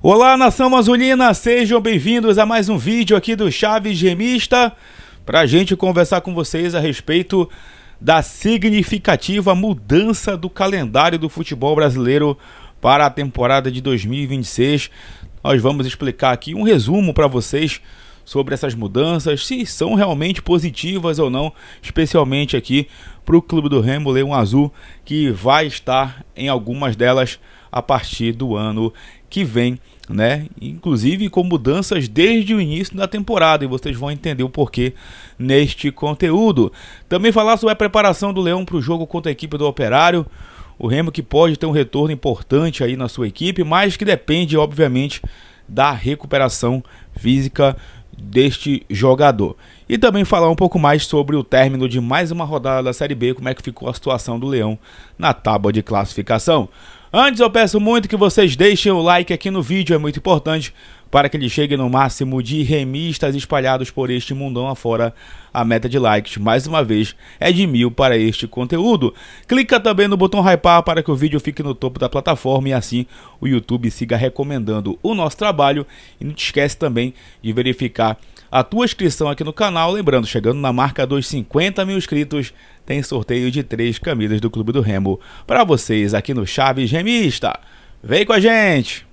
Olá, nação azulina, sejam bem-vindos a mais um vídeo aqui do Chaves Remista, para a gente conversar com vocês a respeito da significativa mudança do calendário do futebol brasileiro para a temporada de 2026. Nós vamos explicar aqui um resumo para vocês sobre essas mudanças, se são realmente positivas ou não, especialmente aqui para o Clube do Remo Leão Azul, que vai estar em algumas delas a partir do ano que vem, né? Inclusive com mudanças desde o início da temporada, e vocês vão entender o porquê neste conteúdo. Também falar sobre a preparação do Leão para o jogo contra a equipe do Operário, o Remo que pode ter um retorno importante aí na sua equipe, mas que depende obviamente da recuperação física deste jogador. E também falar um pouco mais sobre o término de mais uma rodada da Série B, como é que ficou a situação do Leão na tábua de classificação. Antes eu peço muito que vocês deixem o like aqui no vídeo, é muito importante para que ele chegue no máximo de remistas espalhados por este mundão afora. A meta de likes, mais uma vez, é de 1000 para este conteúdo. Clica também no botão hypar para que o vídeo fique no topo da plataforma e assim o YouTube siga recomendando o nosso trabalho. E não te esquece também de verificar a tua inscrição aqui no canal. Lembrando, chegando na marca dos 50 mil inscritos, tem sorteio de 3 camisas do Clube do Remo para vocês aqui no Chaves Remista. Vem com a gente!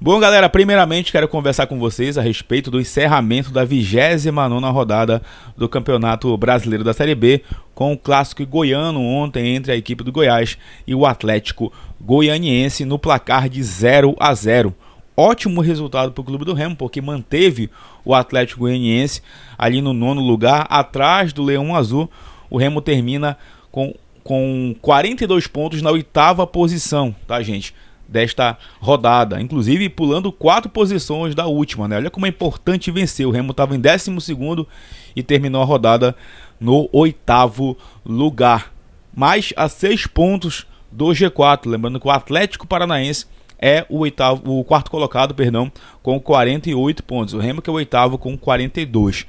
Bom, galera, primeiramente quero conversar com vocês a respeito do encerramento da 29ª rodada do Campeonato Brasileiro da Série B, com o clássico goiano ontem entre a equipe do Goiás e o Atlético Goianiense no placar de 0-0. Ótimo resultado para o Clube do Remo, porque manteve o Atlético Goianiense ali no 9º lugar, atrás do Leão Azul. O Remo termina com 42 pontos na 8ª posição, tá, gente? Desta rodada, inclusive pulando 4 posições da última, né? Olha como é importante vencer. O Remo estava em 12º e terminou a rodada no 8º lugar, mais a 6 pontos do G4. Lembrando que o Atlético Paranaense é o quarto colocado, com 48 pontos. O Remo que é o 8º com 42.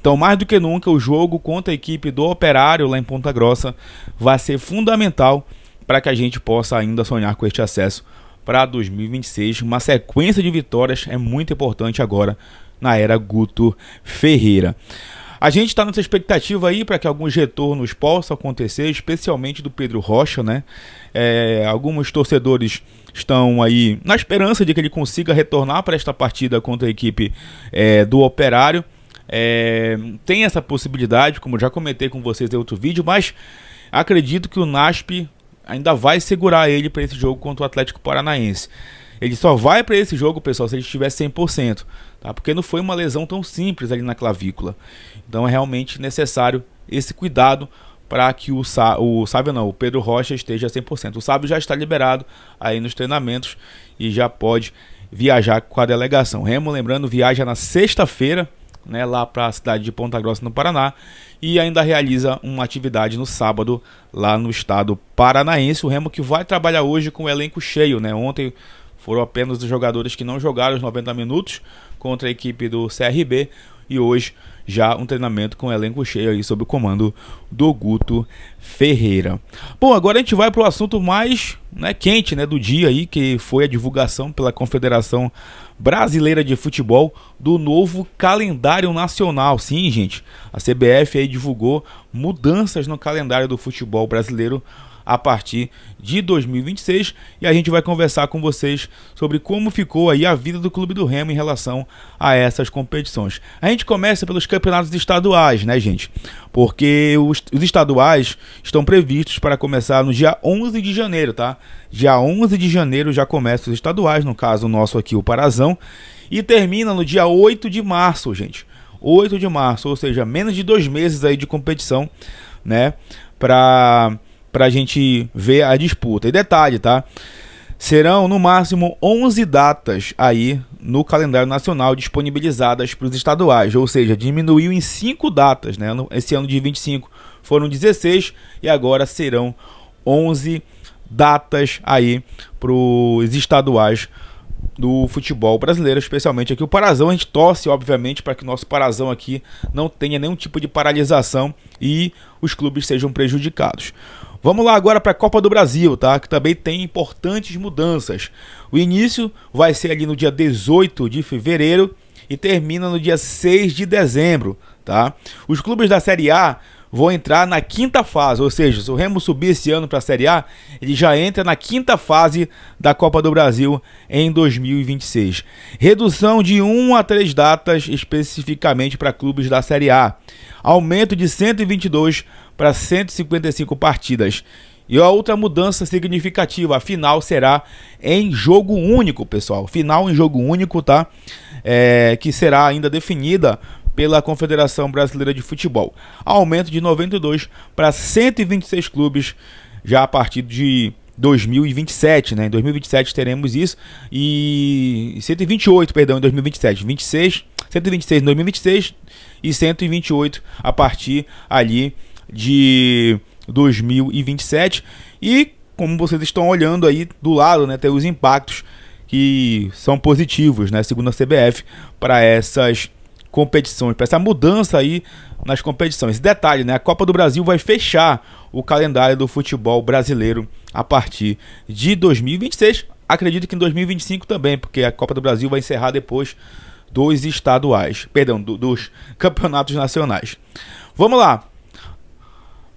Então, mais do que nunca, o jogo contra a equipe do Operário lá em Ponta Grossa vai ser fundamental para que a gente possa ainda sonhar com este acesso para 2026. Uma sequência de vitórias é muito importante agora na era Guto Ferreira. A gente está nessa expectativa aí para que alguns retornos possam acontecer, especialmente do Pedro Rocha, né? Alguns torcedores estão aí na esperança de que ele consiga retornar para esta partida contra a equipe do Operário. Tem essa possibilidade, como já comentei com vocês em outro vídeo, mas acredito que o NASP ainda vai segurar ele para esse jogo contra o Atlético Paranaense. Ele só vai para esse jogo, pessoal, se ele estiver 100%, tá? Porque não foi uma lesão tão simples ali na clavícula. Então é realmente necessário esse cuidado para que o Pedro Rocha esteja 100%. O Sábio já está liberado aí nos treinamentos e já pode viajar com a delegação. Remo, lembrando, viaja na sexta-feira, né, lá para a cidade de Ponta Grossa, no Paraná, e ainda realiza uma atividade no sábado lá no estado paranaense. O Remo que vai trabalhar hoje com o elenco cheio, né? Ontem foram apenas os jogadores que não jogaram os 90 minutos contra a equipe do CRB, e hoje já um treinamento com o elenco cheio aí sob o comando do Guto Ferreira. Bom, agora a gente vai para o assunto mais, né, quente, né, do dia aí, que foi a divulgação pela Confederação Brasileira de Futebol do novo calendário nacional. Sim, gente, a CBF aí divulgou mudanças no calendário do futebol brasileiro a partir de 2026, e a gente vai conversar com vocês sobre como ficou aí a vida do Clube do Remo em relação a essas competições. A gente começa pelos campeonatos estaduais, né, gente? Porque os estaduais estão previstos para começar no dia 11 de janeiro, tá? Dia 11 de janeiro já começam os estaduais, no caso nosso aqui o Parazão, e termina no dia 8 de março, gente. 8 de março, ou seja, menos de 2 meses aí de competição, né? Pra a gente ver a disputa. E detalhe, tá? Serão no máximo 11 datas aí no calendário nacional disponibilizadas para os estaduais, ou seja, diminuiu em 5 datas, né? Esse ano de 25 foram 16 e agora serão 11 datas aí para os estaduais do futebol brasileiro, especialmente aqui o Parazão. A gente torce, obviamente, para que o nosso Parazão aqui não tenha nenhum tipo de paralisação e os clubes sejam prejudicados. Vamos lá agora para a Copa do Brasil, tá? Que também tem importantes mudanças. O início vai ser ali no dia 18 de fevereiro e termina no dia 6 de dezembro, tá? Os clubes da Série A vão entrar na quinta fase, ou seja, se o Remo subir esse ano para a Série A, ele já entra na quinta fase da Copa do Brasil em 2026. Redução de 1 a 3 datas especificamente para clubes da Série A. Aumento de 122 para 155 partidas. E a outra mudança significativa, a final será em jogo único, pessoal. Final em jogo único, tá? Que será ainda definida pela Confederação Brasileira de Futebol. Aumento de 92 para 126 clubes já a partir de 2027, né? Em 2027 teremos isso e 128, perdão, em 2027, 126 em 2026 e 128 a partir ali de 2027. E como vocês estão olhando aí do lado, né, tem os impactos que são positivos, né, segundo a CBF, para essas competições, para essa mudança aí nas competições. Detalhe, né, a Copa do Brasil vai fechar o calendário do futebol brasileiro a partir de 2026. Acredito que em 2025 também, porque a Copa do Brasil vai encerrar depois dos estaduais, perdão, dos campeonatos nacionais. Vamos lá.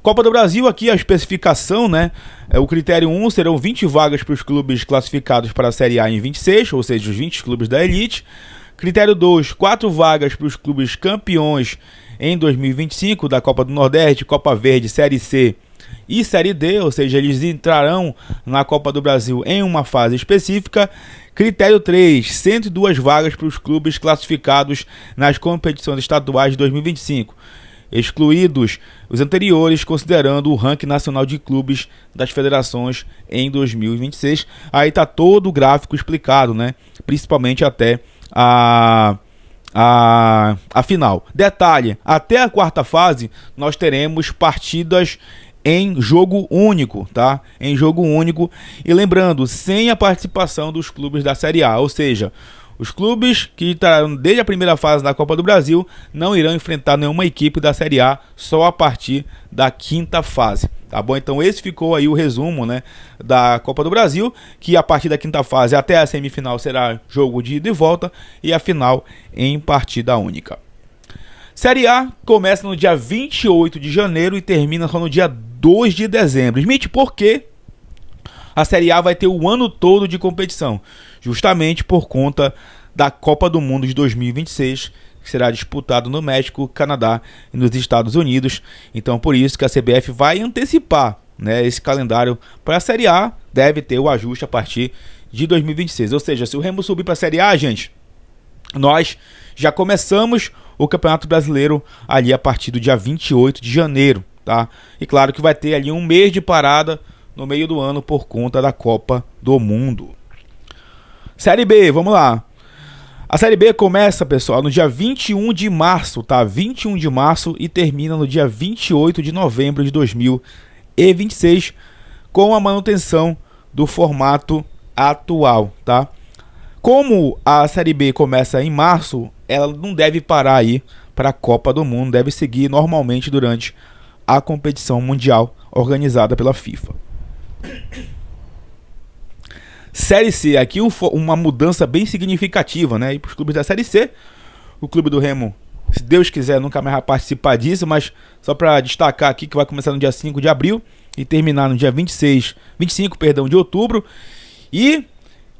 Copa do Brasil, aqui a especificação, né? O critério 1 serão 20 vagas para os clubes classificados para a Série A em 26, ou seja, os 20 clubes da elite. Critério 2, 4 vagas para os clubes campeões em 2025 da Copa do Nordeste, Copa Verde, Série C e Série D, ou seja, eles entrarão na Copa do Brasil em uma fase específica. Critério 3, 102 vagas para os clubes classificados nas competições estaduais de 2025. Excluídos os anteriores, considerando o ranking nacional de clubes das federações em 2026. Aí está todo o gráfico explicado, né? Principalmente até a final. Detalhe, até a quarta fase nós teremos partidas em jogo único, tá? Em jogo único. E lembrando, sem a participação dos clubes da Série A, ou seja, os clubes que estarão desde a primeira fase da Copa do Brasil não irão enfrentar nenhuma equipe da Série A só a partir da quinta fase, tá bom? Então esse ficou aí o resumo, né, da Copa do Brasil, que a partir da quinta fase até a semifinal será jogo de ida e volta e a final em partida única. Série A começa no dia 28 de janeiro e termina só no dia 2 de dezembro. Smith, por quê? A Série A vai ter o ano todo de competição, justamente por conta da Copa do Mundo de 2026, que será disputado no México, Canadá e nos Estados Unidos. Então, por isso que a CBF vai antecipar, né, esse calendário para a Série A, deve ter o ajuste a partir de 2026. Ou seja, se o Remo subir para a Série A, gente, nós já começamos o Campeonato Brasileiro ali a partir do dia 28 de janeiro, tá? E claro que vai ter ali um mês de parada no meio do ano por conta da Copa do Mundo. Série B, vamos lá. A Série B começa, pessoal, no dia 21 de março, tá? 21 de março e termina no dia 28 de novembro de 2026, com a manutenção do formato atual, tá? Como a Série B começa em março, ela não deve parar aí para a Copa do Mundo, deve seguir normalmente durante a competição mundial organizada pela FIFA. Série C, aqui uma mudança bem significativa, né? E para os clubes da Série C, o clube do Remo, se Deus quiser, nunca mais vai participar disso, mas só para destacar aqui que vai começar no dia 5 de abril e terminar no dia 25 de outubro. E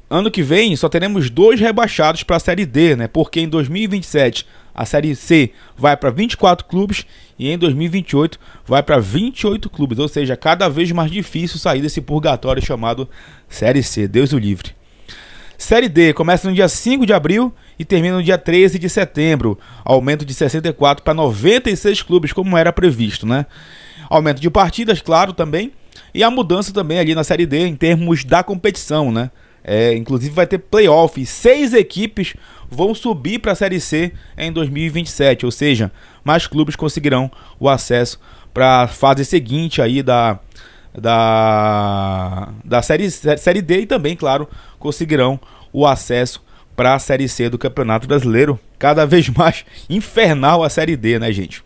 ano que vem só teremos 2 rebaixados para a Série D, né? Porque em 2027 a Série C vai para 24 clubes e em 2028 vai para 28 clubes. Ou seja, cada vez mais difícil sair desse purgatório chamado Série C. Deus o livre. Série D começa no dia 5 de abril e termina no dia 13 de setembro. Aumento de 64 para 96 clubes, como era previsto, né? Aumento de partidas, claro, também. E a mudança também ali na Série D em termos da competição, né? Inclusive vai ter playoff, 6 equipes vão subir para a Série C em 2027, ou seja, mais clubes conseguirão o acesso para a fase seguinte aí da série D e também, claro, conseguirão o acesso para a Série C do Campeonato Brasileiro. Cada vez mais infernal a Série D, né, gente?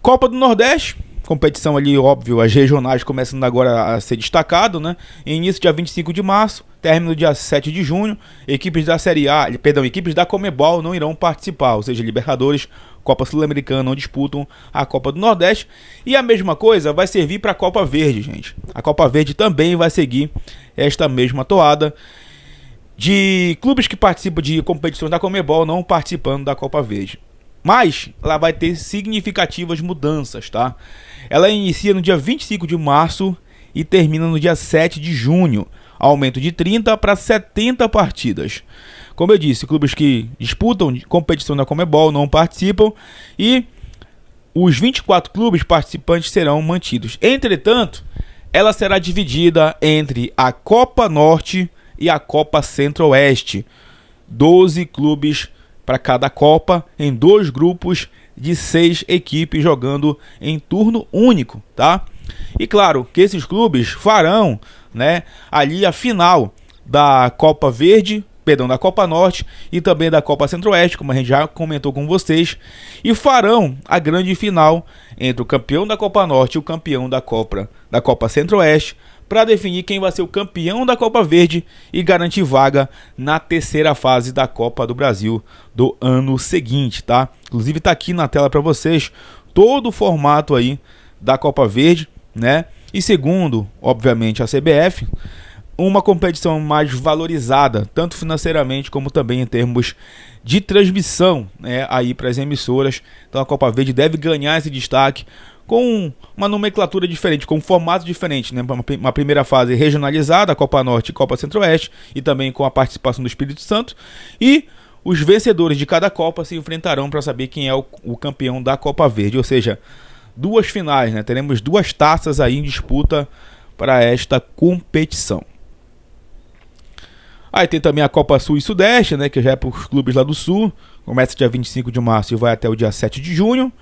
Copa do Nordeste, competição ali, óbvio, as regionais começando agora a ser destacado, né? Início dia 25 de março, término dia 7 de junho. Equipes da Série A, equipes da Conmebol não irão participar, ou seja, Libertadores, Copa Sul-Americana não disputam a Copa do Nordeste. E a mesma coisa vai servir para a Copa Verde, gente. A Copa Verde também vai seguir esta mesma toada de clubes que participam de competições da Conmebol não participando da Copa Verde. Mas ela vai ter significativas mudanças, tá? Ela inicia no dia 25 de março e termina no dia 7 de junho. Aumento de 30 para 70 partidas. Como eu disse, clubes que disputam competição da Conmebol não participam e os 24 clubes participantes serão mantidos. Entretanto, ela será dividida entre a Copa Norte e a Copa Centro-Oeste. 12 clubes para cada Copa, em 2 grupos de 6 equipes jogando em turno único, tá? E claro que esses clubes farão, né, ali a final da Copa Verde, da Copa Norte e também da Copa Centro-Oeste, como a gente já comentou com vocês, e farão a grande final entre o campeão da Copa Norte e o campeão da Copa Centro-Oeste, para definir quem vai ser o campeão da Copa Verde e garantir vaga na terceira fase da Copa do Brasil do ano seguinte, tá? Inclusive tá aqui na tela para vocês todo o formato aí da Copa Verde, né? E segundo, obviamente, a CBF, uma competição mais valorizada, tanto financeiramente como também em termos de transmissão, né, aí para as emissoras. Então a Copa Verde deve ganhar esse destaque com uma nomenclatura diferente, com um formato diferente, né? Uma primeira fase regionalizada, a Copa Norte e Copa Centro-Oeste, e também com a participação do Espírito Santo. E os vencedores de cada Copa se enfrentarão para saber quem é o campeão da Copa Verde, ou seja, 2 finais, né? Teremos 2 taças aí em disputa para esta competição. Aí tem também a Copa Sul e Sudeste, né, que já é para os clubes lá do Sul. Começa dia 25 de março e vai até o dia 7 de junho.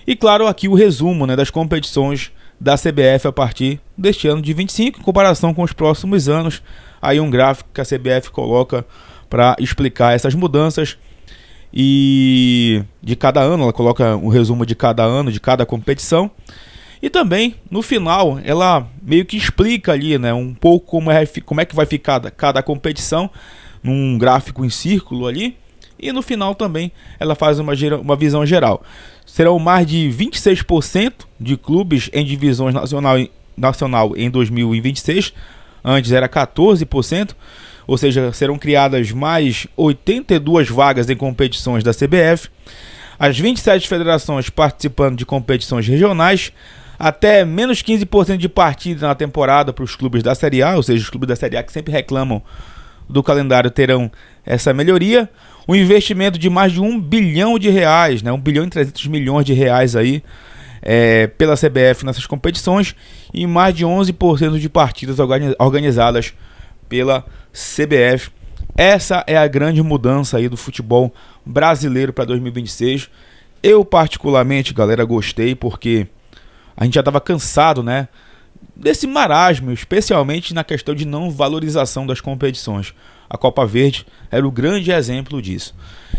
E claro, aqui o resumo, né, das competições da CBF a partir deste ano de 25, em comparação com os próximos anos. Aí um gráfico que a CBF coloca para explicar essas mudanças. E de cada ano, ela coloca um resumo de cada ano, de cada competição. E também, no final, ela meio que explica ali, né, um pouco como é que vai ficar cada competição, num gráfico em círculo ali. E no final também ela faz uma visão geral. Serão mais de 26% de clubes em divisões nacional em 2026. Antes era 14%. Ou seja, serão criadas mais 82 vagas em competições da CBF. As 27 federações participando de competições regionais. Até menos 15% de partida na temporada para os clubes da Série A, ou seja, os clubes da Série A que sempre reclamam do calendário terão essa melhoria. Um investimento de mais de R$1 bilhão, né, 1 bilhão e 300 milhões de reais aí, pela CBF nessas competições, e mais de 11% de partidas organizadas pela CBF. Essa é a grande mudança aí do futebol brasileiro para 2026. Eu particularmente, galera, gostei porque a gente já estava cansado, né, desse marasmo, especialmente na questão de não valorização das competições. A Copa Verde era o grande exemplo disso.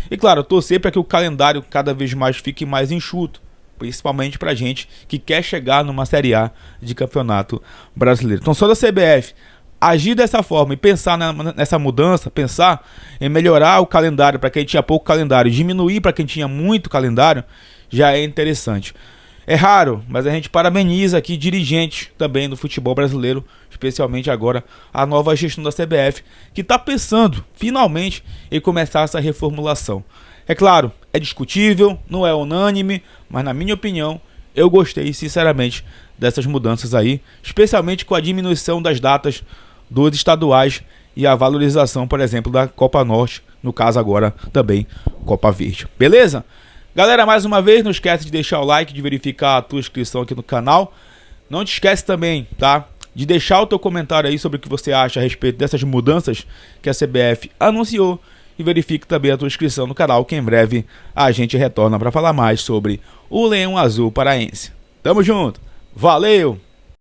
E claro, torcer para que o calendário cada vez mais fique mais enxuto, principalmente para a gente que quer chegar numa Série A de campeonato brasileiro. Então só da CBF agir dessa forma e pensar nessa mudança, pensar em melhorar o calendário para quem tinha pouco calendário, diminuir para quem tinha muito calendário, já é interessante. É raro, mas a gente parabeniza aqui dirigentes também do futebol brasileiro, especialmente agora a nova gestão da CBF, que está pensando finalmente em começar essa reformulação. É claro, é discutível, não é unânime, mas na minha opinião, eu gostei sinceramente dessas mudanças aí, especialmente com a diminuição das datas dos estaduais e a valorização, por exemplo, da Copa Norte, no caso agora também Copa Verde. Beleza? Galera, mais uma vez, não esquece de deixar o like, de verificar a tua inscrição aqui no canal. Não te esquece também, tá, de deixar o teu comentário aí sobre o que você acha a respeito dessas mudanças que a CBF anunciou. E verifique também a tua inscrição no canal, que em breve a gente retorna para falar mais sobre o Leão Azul Paraense. Tamo junto, Valeu!